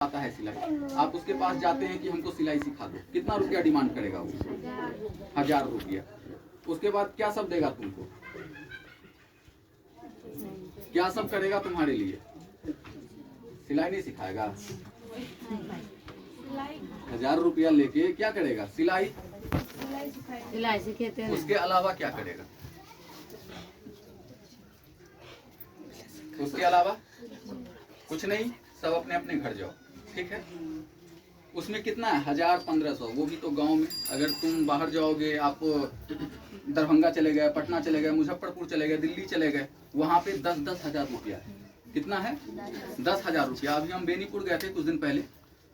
आता है सिलाई, आप उसके पास जाते हैं कि हमको सिलाई सिखा दो, कितना रुपया डिमांड करेगा वो? 1000 रुपया। उसके बाद क्या सब देगा तुमको, क्या सब करेगा तुम्हारे लिए? सिलाई नहीं सिखाएगा। 1000 रुपया लेके क्या करेगा? सिलाई सिखाते हैं। उसके अलावा क्या करेगा? उसके अलावा कुछ नहीं, सब अपने अपने घर जाओ, ठीक है। उसमें कितना है? 1000-1500, वो भी तो गांव में। अगर तुम बाहर जाओगे, आप दरभंगा चले गए, पटना चले गए, मुजफ्फरपुर चले गए, दिल्ली चले गए, वहाँ पे 10-10 हजार रुपया है। कितना है? 10,000 रुपया। अभी हम बेनीपुर गए थे कुछ दिन पहले,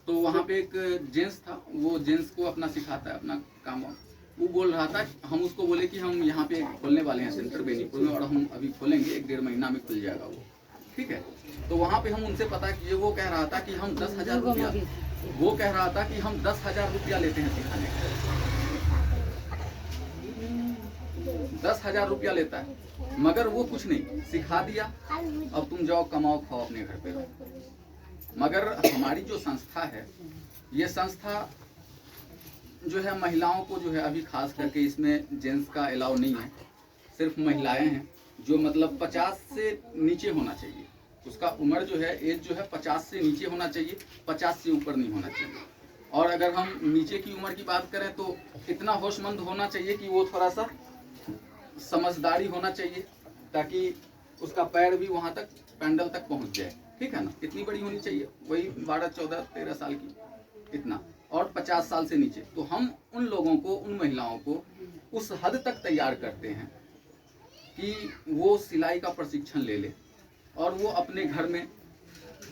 तो वहाँ पे एक जेंट्स था, वो जेंट्स को अपना सिखाता है अपना काम। वो बोल रहा था, हम उसको बोले कि हम यहाँ पे खोलने वाले हैं सेंटर बेनीपुर में, और हम अभी खोलेंगे, 1-1.5 महीना में खुल जाएगा वो, ठीक है। तो वहाँ पे हम उनसे पता किए, वो कह रहा था कि हम 10,000 रुपया, वो कह रहा था कि हम 10,000 रुपया लेते हैं सिखाने का। 10,000 रुपया लेता है, मगर वो कुछ नहीं सिखा दिया। अब तुम जाओ, कमाओ, खाओ, अपने घर पे रहो। मगर हमारी जो संस्था है, ये संस्था जो है महिलाओं को जो है, अभी खास करके इसमें जेंट्स का अलाउ नहीं है, सिर्फ महिलाएं हैं, जो मतलब 50 से नीचे होना चाहिए। उसका उम्र जो है, एज जो है 50 से नीचे होना चाहिए, 50 से ऊपर नहीं होना चाहिए। और अगर हम नीचे की उम्र की बात करें तो इतना होशमंद होना चाहिए कि वो थोड़ा सा समझदारी होना चाहिए, ताकि उसका पैर भी वहाँ तक पैंडल तक पहुँच जाए, ठीक है ना। इतनी बड़ी होनी चाहिए, वही 12, 14, 13 साल की, इतना। और 50 साल से नीचे। तो हम उन लोगों को, उन महिलाओं को उस हद तक तैयार करते हैं कि वो सिलाई का प्रशिक्षण ले ले, और वो अपने घर में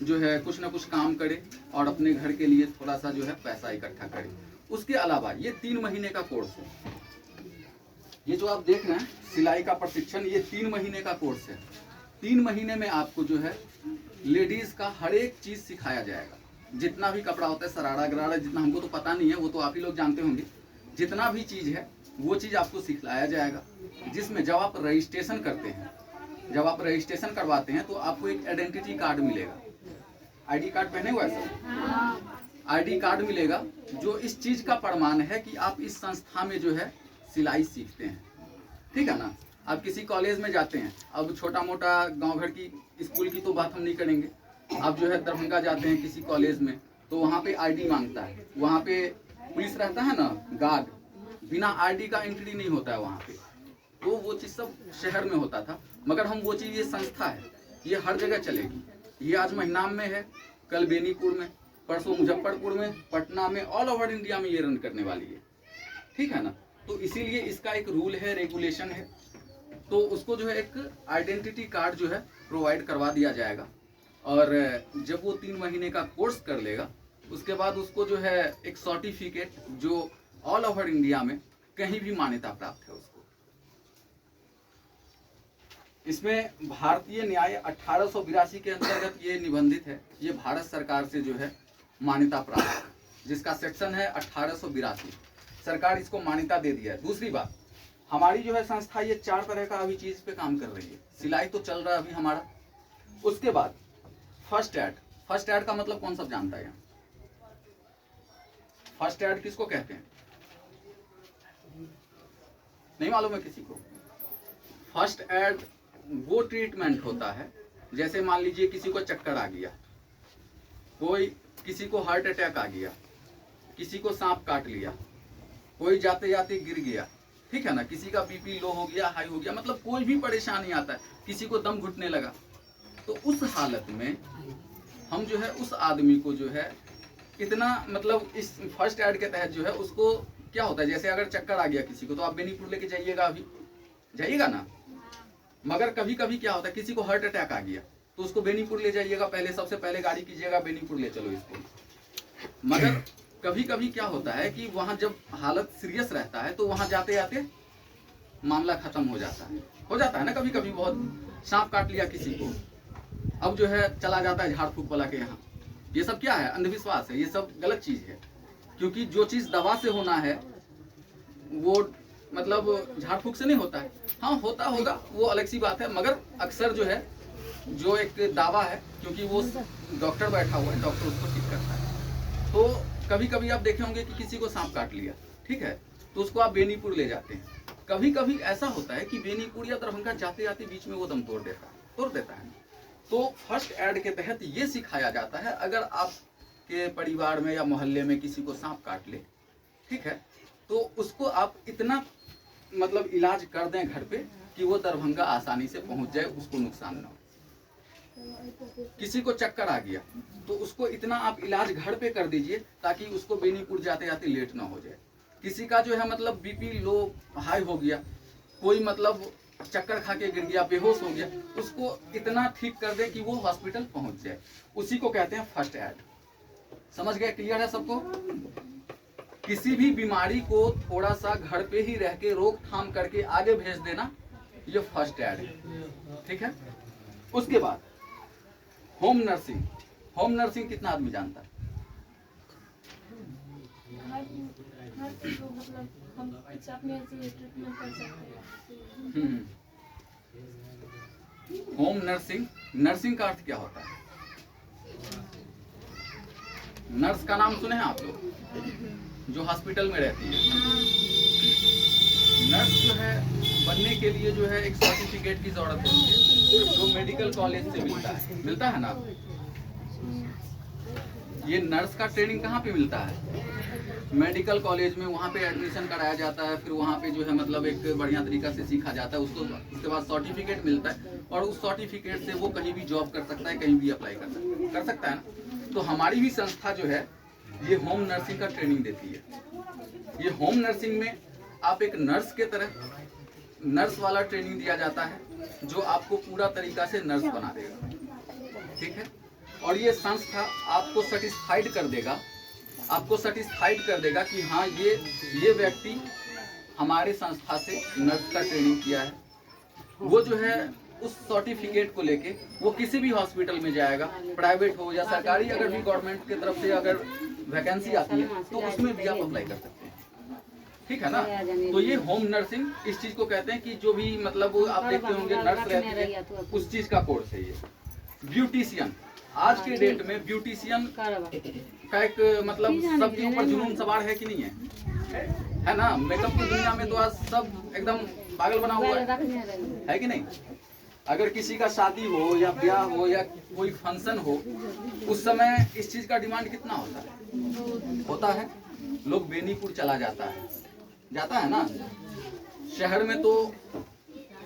जो है कुछ ना कुछ काम करे, और अपने घर के लिए थोड़ा सा जो है पैसा इकट्ठा करे। उसके अलावा ये 3 महीने का कोर्स है। ये जो आप देख रहे हैं सिलाई का प्रशिक्षण, ये 3 महीने का कोर्स है। 3 महीने में आपको जो है लेडीज का हर एक चीज सिखाया जाएगा। जितना भी कपड़ा होता है, सरारा गरारा, जितना हमको तो पता नहीं है, वो तो आप ही लोग जानते होंगे। जितना भी चीज है वो चीज आपको सिखलाया जाएगा, जिसमें जब आप रजिस्ट्रेशन करते हैं, जब आप रजिस्ट्रेशन करवाते हैं, तो आपको एक आइडेंटिटी कार्ड मिलेगा। आईडी कार्ड पहने हुआ है सब? आईडी कार्ड मिलेगा, जो इस चीज का प्रमाण है कि आप इस संस्था में जो है सिलाई सीखते हैं, ठीक है ना। आप किसी कॉलेज में जाते हैं, अब छोटा मोटा गांव घर की स्कूल की तो बात हम नहीं करेंगे। आप जो है दरभंगा जाते हैं किसी कॉलेज में, तो वहाँ पे आईडी मांगता है, वहाँ पे पुलिस रहता है ना, गार्ड, बिना आईडी का एंट्री नहीं होता है वहाँ पे। तो वो चीज़ सब शहर में होता था, मगर हम वो चीज़, ये संस्था है, ये हर जगह चलेगी। ये आज महिनाम में है, कल बेनीपुर में, परसों मुजफ्फरपुर में, पटना में, ऑल ओवर इंडिया में ये रन करने वाली है, ठीक है ना। तो इसीलिए इसका एक रूल है, रेगुलेशन है। तो उसको जो है एक आइडेंटिटी कार्ड जो है प्रोवाइड करवा दिया जाएगा, और जब वो 3 महीने का कोर्स कर लेगा, उसके बाद उसको जो है एक सर्टिफिकेट, जो ऑल ओवर इंडिया में कहीं भी मान्यता प्राप्त है उसको। इसमें भारतीय न्याय 1882 के अंतर्गत ये निबंधित है। ये भारत सरकार से जो है मान्यता प्राप्त है, जिसका सेक्शन है 1882। सरकार इसको मान्यता दे दिया है। दूसरी बात, हमारी जो है संस्था, ये 4 तरह का अभी चीज पे काम कर रही है। सिलाई तो चल रहा है अभी हमारा। उसके बाद फर्स्ट एड। फर्स्ट एड का मतलब कौन सब जानता है? फर्स्ट एड किसको कहते हैं? नहीं मालूम है किसी को? फर्स्ट एड वो ट्रीटमेंट होता है, जैसे मान लीजिए किसी को चक्कर आ गया, कोई किसी को हार्ट अटैक आ गया, किसी को सांप काट लिया, कोई जाते जाते गिर गया, ठीक है ना, किसी का बीपी लो हो गया, हाई हो गया, मतलब कोई भी परेशानी आता है, किसी को दम घुटने लगा, तो उस हालत में हम जो है उस आदमी को जो है इतना, मतलब इस फर्स्ट एड के तहत जो है उसको क्या होता है, जैसे अगर चक्कर आ गया किसी को, तो आप बेनीपुर लेके जाइएगा, अभी जाइएगा ना। मगर कभी कभी क्या होता है, किसी को हार्ट अटैक आ गया, तो उसको बेनीपुर ले जाइएगा, पहले सबसे पहले गाड़ी कीजिएगा, बेनीपुर ले चलो इसको। मगर कभी कभी क्या होता है कि वहाँ जब हालत सीरियस रहता है, तो वहाँ जाते जाते मामला खत्म हो जाता है ना। कभी कभी बहुत सांप काट लिया किसी को, अब जो है चला जाता है झाड़ फूक वाला के यहाँ। ये सब क्या है? अंधविश्वास है, ये सब गलत चीज है। क्योंकि जो चीज दवा से होना है वो मतलब झाड़ फूक से नहीं होता है। हाँ होता होगा, वो अलग सी बात है, मगर अक्सर जो है जो एक दावा है, क्योंकि वो डॉक्टर बैठा हुआ है, डॉक्टर उसको ठीक करता है। तो कभी कभी आप देखे होंगे कि किसी को सांप काट लिया, ठीक है, तो उसको आप बेनीपुर ले जाते हैं। कभी कभी ऐसा होता है कि बेनीपुर या दरभंगा जाते जाते बीच में वो दम तोड़ देता है। तो फर्स्ट एड के तहत ये सिखाया जाता है, अगर आपके परिवार में या मोहल्ले में किसी को सांप काट ले, ठीक है, तो उसको आप इतना मतलब इलाज कर दें घर पे कि वो दरभंगा आसानी से पहुंच जाए, उसको नुकसान ना हो। किसी को चक्कर आ गया तो उसको इतना आप इलाज घर पे कर दीजिए ताकि उसको बेनीपुर जाते जाते लेट ना हो जाए। किसी का जो है मतलब बीपी लो हाई हो गया, कोई मतलब चक्कर खा के गिर गया, बेहोश हो गया, उसको इतना ठीक कर दे कि वो हॉस्पिटल पहुंच जाए, उसी को कहते हैं फर्स्ट एड। समझ गए? क्लियर है सबको? किसी भी बीमारी को थोड़ा सा घर पे ही रह के रोकथाम करके आगे भेज देना, ये फर्स्ट एड है, ठीक है। उसके बाद होम नर्सिंग। होम नर्सिंग कितना आदमी जानता है? मतलब हम कुछ अपने से ट्रीटमेंट कर सकते हैं। होम नर्सिंग, नर्सिंग का अर्थ क्या होता है? नर्स का नाम सुने हैं आप लोग, जो हॉस्पिटल में रहती है? नर्स जो है बनने के लिए जो है एक सर्टिफिकेट की जरूरत होती है, जो मेडिकल कॉलेज से मिलता है ना। ये नर्स का ट्रेनिंग कहाँ पे मिलता है? मेडिकल कॉलेज में, वहाँ पे एडमिशन कराया जाता है, फिर वहाँ पे जो है मतलब एक बढ़िया तरीका से सीखा जाता है उसको, उसके बाद सर्टिफिकेट मिलता है, और उस सर्टिफिकेट से वो कहीं भी जॉब कर सकता है, कहीं भी अप्लाई कर सकता है ना। तो हमारी भी संस्था जो है ये होम नर्सिंग का ट्रेनिंग देती है। ये होम नर्सिंग में आप एक नर्स के तरह नर्स वाला ट्रेनिंग दिया जाता है, जो आपको पूरा तरीका से नर्स बना देगा, ठीक है। और ये संस्था आपको सेटिस्फाइड कर देगा कि हाँ ये व्यक्ति हमारे संस्था से नर्स का ट्रेनिंग किया है। वो जो है उस सर्टिफिकेट को लेके वो किसी भी हॉस्पिटल में जाएगा, प्राइवेट हो या सरकारी, अगर भी गवर्नमेंट की तरफ से अगर वैकेंसी आती है तो उसमें भी आप अप्लाई कर सकते हैं, ठीक है ना। तो ये होम नर्सिंग इस चीज को कहते हैं कि जो भी मतलब आप देखते होंगे नर्स रहती है, उस चीज का कोर्स है ये। ब्यूटिशियन, आज के डेट में ब्यूटिशियन का एक मतलब सबके ऊपर जुनून सवार है कि नहीं है ना। मेकअप की दुनिया में तो आज सब एकदम पागल बना हुआ है कि नहीं। अगर किसी का शादी हो या ब्याह हो या कोई फंक्शन हो, उस समय इस चीज का डिमांड कितना होता है। लोग बेनीपुर चला जाता है ना। शहर में तो,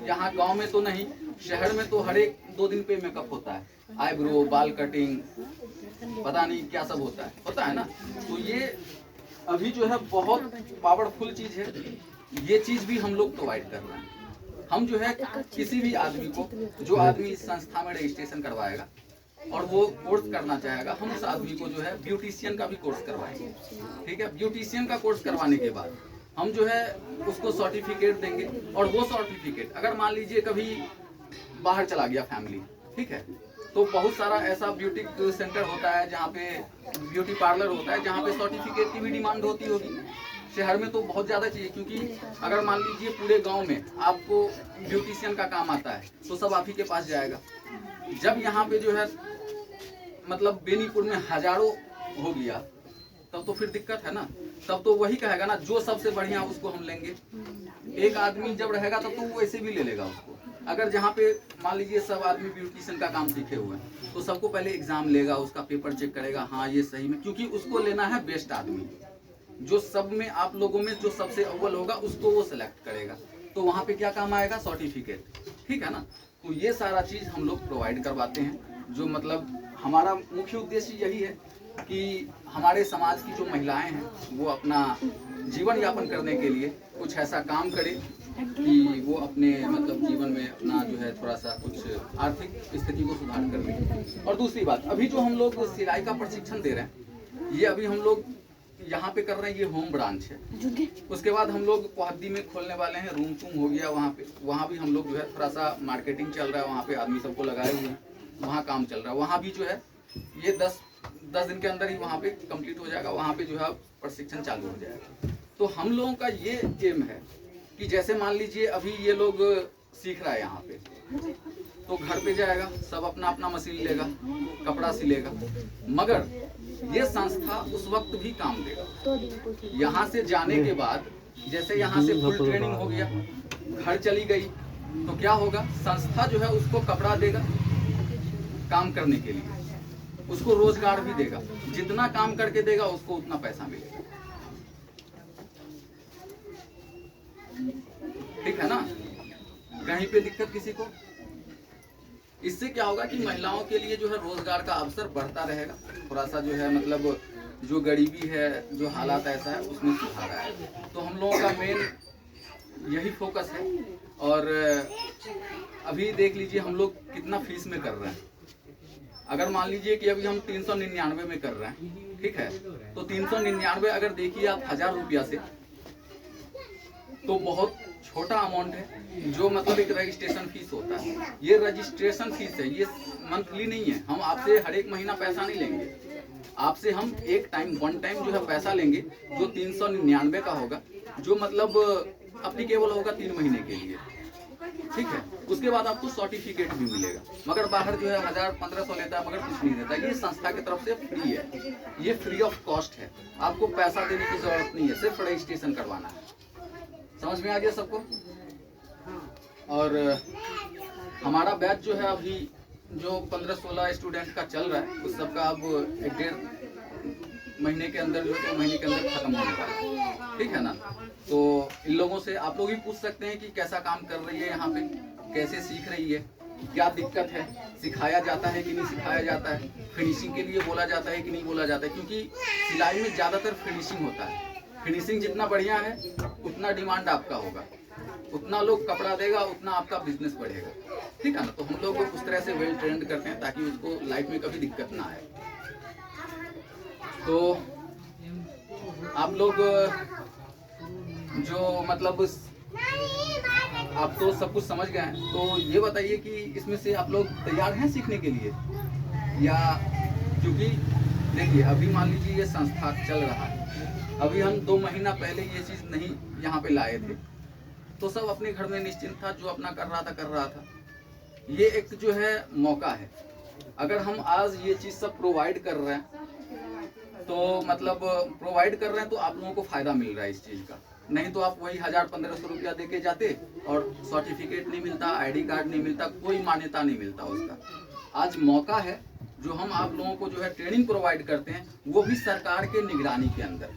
यहाँ गांव में तो नहीं, शहर में तो हर एक 2 दिन पे मेकअप होता है, आईब्रो, बाल कटिंग, पता नहीं क्या सब होता है ना। तो ये अभी जो है बहुत पावरफुल चीज है, ये चीज भी हम लोग प्रोवाइड कर रहे हैं। हम जो है किसी भी आदमी को, जो आदमी इस संस्था में रजिस्ट्रेशन करवाएगा और वो कोर्स करना चाहेगा, हम उस आदमी को जो है ब्यूटिशियन का भी कोर्स करवाएंगे, ठीक है। ब्यूटिशियन का कोर्स करवाने के बाद हम जो है उसको सर्टिफिकेट देंगे, और वो सर्टिफिकेट अगर मान लीजिए कभी बाहर चला गया फैमिली, ठीक है, तो बहुत सारा ऐसा ब्यूटी सेंटर होता है, जहाँ पे ब्यूटी पार्लर होता है, जहाँ पे सर्टिफिकेट की भी डिमांड होती होगी। शहर में तो बहुत ज़्यादा चाहिए, क्योंकि अगर मान लीजिए पूरे गांव में आपको ब्यूटिशियन का काम आता है तो सब आप ही के पास जाएगा। जब यहाँ पे जो है मतलब बेनीपुर में हजारों हो गया, तब तो फिर दिक्कत है ना। तब तो वही कहेगा ना, जो सबसे बढ़िया उसको हम लेंगे। एक आदमी जब रहेगा तब तो वो वैसे भी ले लेगा उसको। अगर जहाँ पे मान लीजिए सब आदमी ब्यूटिशियन का काम सीखे हुए हैं, तो सबको पहले एग्जाम लेगा, उसका पेपर चेक करेगा, हाँ ये सही में, क्योंकि उसको लेना है बेस्ट आदमी, जो सब में आप लोगों में जो सबसे अव्वल होगा उसको वो सिलेक्ट करेगा। तो वहाँ पे क्या काम आएगा? सर्टिफिकेट, ठीक है ना। तो ये सारा चीज़ हम लोग प्रोवाइड करवाते हैं। जो मतलब हमारा मुख्य उद्देश्य यही है कि हमारे समाज की जो महिलाएं हैं वो अपना जीवन यापन करने के लिए कुछ ऐसा काम करे कि वो अपने मतलब जीवन में अपना जो है थोड़ा सा कुछ आर्थिक स्थिति को सुधार कर ले। और दूसरी बात, अभी जो हम लोग सिलाई का प्रशिक्षण दे रहे हैं, ये अभी हम लोग यहाँ पे कर रहे हैं, ये होम ब्रांच है। उसके बाद हम लोग पोहद्दी में खोलने वाले हैं, रूम टूम हो गया वहाँ पे, वहाँ भी हम लोग जो है थोड़ा सा मार्केटिंग चल रहा है, वहाँ पे आदमी सबको लगाए हुए हैं, वहाँ काम चल रहा है। वहाँ भी जो है ये 10 दिन के अंदर ही वहाँ पे कंप्लीट हो जाएगा, वहाँ पे जो है प्रशिक्षण चालू हो जाएगा। तो हम लोगों का ये एम है कि जैसे मान लीजिए अभी ये लोग सीख रहा है यहाँ पे, तो घर पे जाएगा, सब अपना अपना मशीन लेगा, कपड़ा सिलेगा, मगर ये संस्था उस वक्त भी काम देगा। यहाँ से जाने के बाद जैसे यहाँ से फुल ट्रेनिंग हो गया, घर चली गई, तो क्या होगा, संस्था जो है उसको कपड़ा देगा काम करने के लिए, उसको रोजगार भी देगा, जितना काम करके देगा उसको उतना पैसा मिलेगा। ठीक है ना? कहीं पे दिक्कत किसी को? इससे क्या होगा कि महिलाओं के लिए जो है रोजगार का अवसर बढ़ता रहेगा, थोड़ा सा जो है मतलब जो गरीबी है, जो हालात ऐसा है उसमें सुधार आएगा। तो हम लोगों का मेन यही फोकस है। और अभी देख लीजिए हम लोग कितना फीस में कर रहे हैं। अगर मान लीजिए कि अभी हम 399 में कर रहे हैं, ठीक है, तो 399 अगर देखिए आप 1000 रुपया से, तो बहुत छोटा अमाउंट है, जो मतलब एक रजिस्ट्रेशन फीस होता है। ये रजिस्ट्रेशन फीस है, ये मंथली नहीं है। हम आपसे हर एक महीना पैसा नहीं लेंगे, आपसे हम एक टाइम वन टाइम जो है पैसा लेंगे, जो 399 का होगा, जो मतलब अप्लीकेबल होगा 3 महीने के लिए। ठीक है, उसके बाद आपको सर्टिफिकेट भी मिलेगा। मगर बाहर जो है 1000-1500 लेता है, मगर कुछ नहीं देता। ये संस्था की तरफ से फ्री है, ये फ्री ऑफ कॉस्ट है, आपको पैसा देने की जरूरत नहीं है, सिर्फ रजिस्ट्रेशन करवाना है। समझ में आ गया सबको? और हमारा बैच जो है अभी जो 15-16 स्टूडेंट का चल रहा है, उस सबका अब 1-1.5 महीने के अंदर, जो 2 महीने के अंदर खत्म होने वाला है। ठीक है ना? तो इन लोगों से आप लोग भी पूछ सकते हैं कि कैसा काम कर रही है यहाँ पे, कैसे सीख रही है, क्या दिक्कत है, सिखाया जाता है कि नहीं सिखाया जाता है, फिनिशिंग के लिए बोला जाता है कि नहीं बोला जाता है। क्योंकि सिलाई में ज़्यादातर फिनिशिंग होता है। फिनिशिंग जितना बढ़िया है उतना डिमांड आपका होगा, उतना लोग कपड़ा देगा, उतना आपका बिजनेस बढ़ेगा। ठीक है ना? तो हम लोग उस तरह से वेल ट्रेंड करते हैं ताकि उसको लाइफ में कभी दिक्कत ना आए। तो आप लोग जो मतलब आप तो सब कुछ समझ गए हैं, तो ये बताइए कि इसमें से आप लोग तैयार हैं सीखने के लिए, या क्योंकि देखिए अभी मान लीजिए ये संस्था चल रहा है, अभी हम 2 महीना पहले ये चीज़ नहीं यहाँ पे लाए थे, तो सब अपने घर में निश्चिंत था, जो अपना कर रहा था। ये एक जो है मौका है, अगर हम आज ये चीज़ सब प्रोवाइड कर रहे हैं, तो मतलब प्रोवाइड कर रहे हैं तो आप लोगों को फ़ायदा मिल रहा है इस चीज़ का। नहीं तो आप वही 1000-1500 रुपया दे के जाते और सर्टिफिकेट नहीं मिलता, ID कार्ड नहीं मिलता, कोई मान्यता नहीं मिलता उसका। आज मौका है, जो हम आप लोगों को जो है ट्रेनिंग प्रोवाइड करते हैं, वो भी सरकार के निगरानी के अंदर।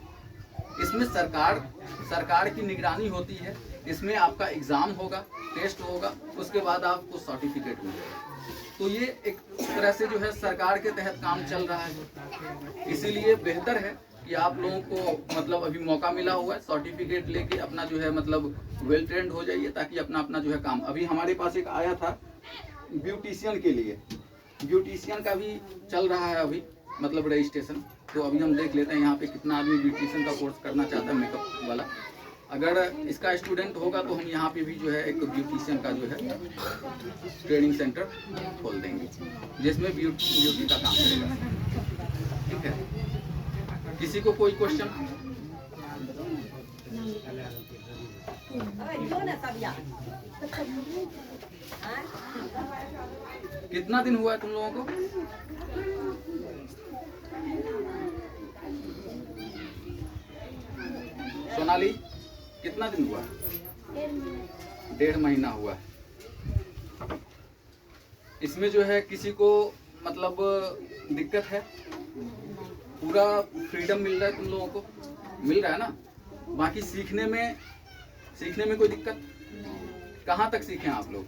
इसमें सरकार की निगरानी होती है, इसमें आपका एग्ज़ाम होगा, टेस्ट होगा, उसके बाद आपको सर्टिफिकेट मिलेगा। तो ये एक तरह से जो है सरकार के तहत काम चल रहा है। इसीलिए बेहतर है कि आप लोगों को मतलब अभी मौका मिला हुआ है, सर्टिफिकेट लेके अपना जो है मतलब वेल ट्रेंड हो जाइए, ताकि अपना जो है काम। अभी हमारे पास एक आया था ब्यूटिशियन के लिए, ब्यूटिशियन का भी चल रहा है अभी मतलब रजिस्ट्रेशन। तो अभी हम देख लेते हैं यहाँ पे कितना आदमी ब्यूटिशियन का कोर्स करना चाहता है, मेकअप वाला। अगर इसका स्टूडेंट होगा तो हम यहाँ पे भी जो है एक ब्यूटिशियन का जो है ट्रेनिंग सेंटर खोल देंगे, जिसमें ब्यूटी का काम करेगा। ठीक है, किसी को कोई क्वेश्चन? कितना दिन हुआ है तुम लोगों को? सोनाली, कितना दिन हुआ? 1.5 महीना हुआ है। इसमें जो है किसी को मतलब दिक्कत है? पूरा फ्रीडम मिल रहा है तुम लोगों को? मिल रहा है ना? बाकी सीखने में कोई दिक्कत? कहाँ तक सीखे आप लोग?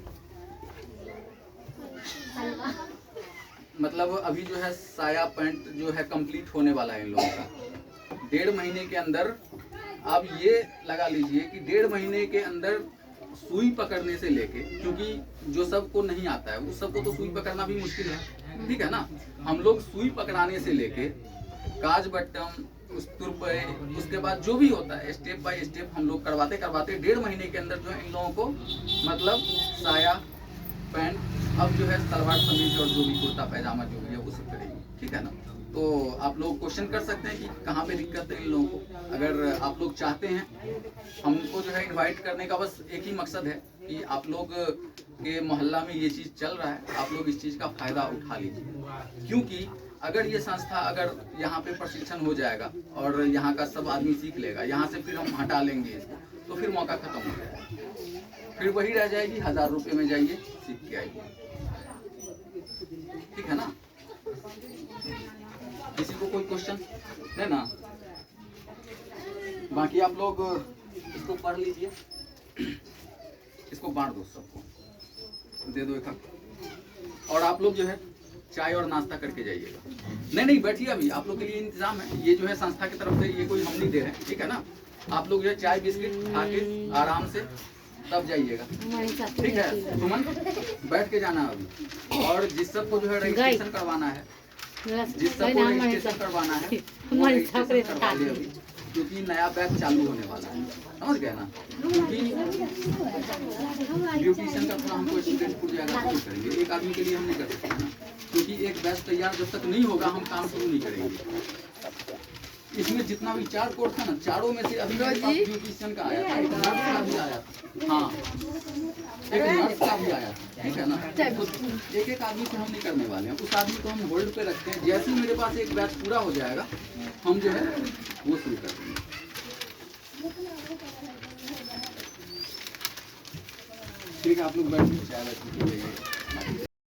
मतलब अभी जो है साया पैंट जो है कंप्लीट होने वाला है इन लोगों का। 1.5 महीने के अंदर आप ये लगा लीजिए कि 1.5 महीने के अंदर सुई पकड़ने से लेके, क्योंकि जो सबको नहीं आता है उस सबको तो सुई पकड़ना भी मुश्किल है। ठीक है ना? हम लोग सुई पकड़ाने से लेके काज बटन, उस तुरपे, उसके बाद जो भी होता है स्टेप बाय स्टेप हम लोग करवाते 1.5 महीने के अंदर जो है इन लोगों को मतलब साया पैंट, अब जो है सलवार कमीज और जो भी कुर्ता पैजामा जो भी है वो सब करेंगे। ठीक है ना? तो आप लोग क्वेश्चन कर सकते हैं कि कहाँ पे दिक्कत है इन लोगों को। अगर आप लोग चाहते हैं, हमको जो है इनवाइट करने का बस एक ही मकसद है कि आप लोग के मोहल्ला में ये चीज़ चल रहा है, आप लोग इस चीज़ का फायदा उठा लीजिए। क्योंकि अगर ये संस्था अगर यहाँ पे प्रशिक्षण हो जाएगा और यहाँ का सब आदमी सीख लेगा, यहाँ से फिर हम हटा लेंगे इसको, तो फिर मौका खत्म हो जाएगा, फिर वही रह जाएगी 1000 रुपये में जाइए सीख के आइए। ठीक है ना? किसी को कोई क्वेश्चन है ना? बाकी आप लोग इसको पढ़ लीजिए, इसको बांट दो, सबको दे दो एक। और आप लोग जो है चाय और नाश्ता करके जाइएगा। नहीं बैठिए, अभी आप लोग के लिए इंतजाम है। ये जो है संस्था की तरफ से, ये कोई हम नहीं दे रहे हैं, ठीक है ना? आप लोग जो है चाय बिस्किट खा के आराम से तब जाइएगा, ठीक है? सुमन बैठ के जाना अभी। और जिस सबको जो है रजिस्ट्रेशन करवाना है, जिस सबको रजिस्ट्रेशन करवाना है वो रजिस्ट्रेशन करवा ले अभी, क्योंकि नया बैच चालू होने वाला है, समझ गए ना? क्योंकि ब्यूटिशियन का थोड़ा हमको स्टूडेंट पूछ जाएगा तो करेंगे, एक आदमी के लिए हम नहीं कर सकते ना, क्योंकि एक बैच तैयार जब तक नहीं होगा हम काम शुरू नहीं करेंगे। इसमें जितना भी 4 कोर्स था ना, चारों में से अभी मेरे पास ब्यूटिशियन का आया था, एक नर्स का भी आया था, हाँ एक नर्स का भी आया था, ठीक है ना? तो एक एक आदमी से हम नहीं करने वाले हैं, उस आदमी को हम होल्ड पे रखते हैं। जैसे ही मेरे पास एक बैच पूरा हो जाएगा हम जो है वो शुरू कर देंगे। ठीक है, आप लोग बैठ के चाय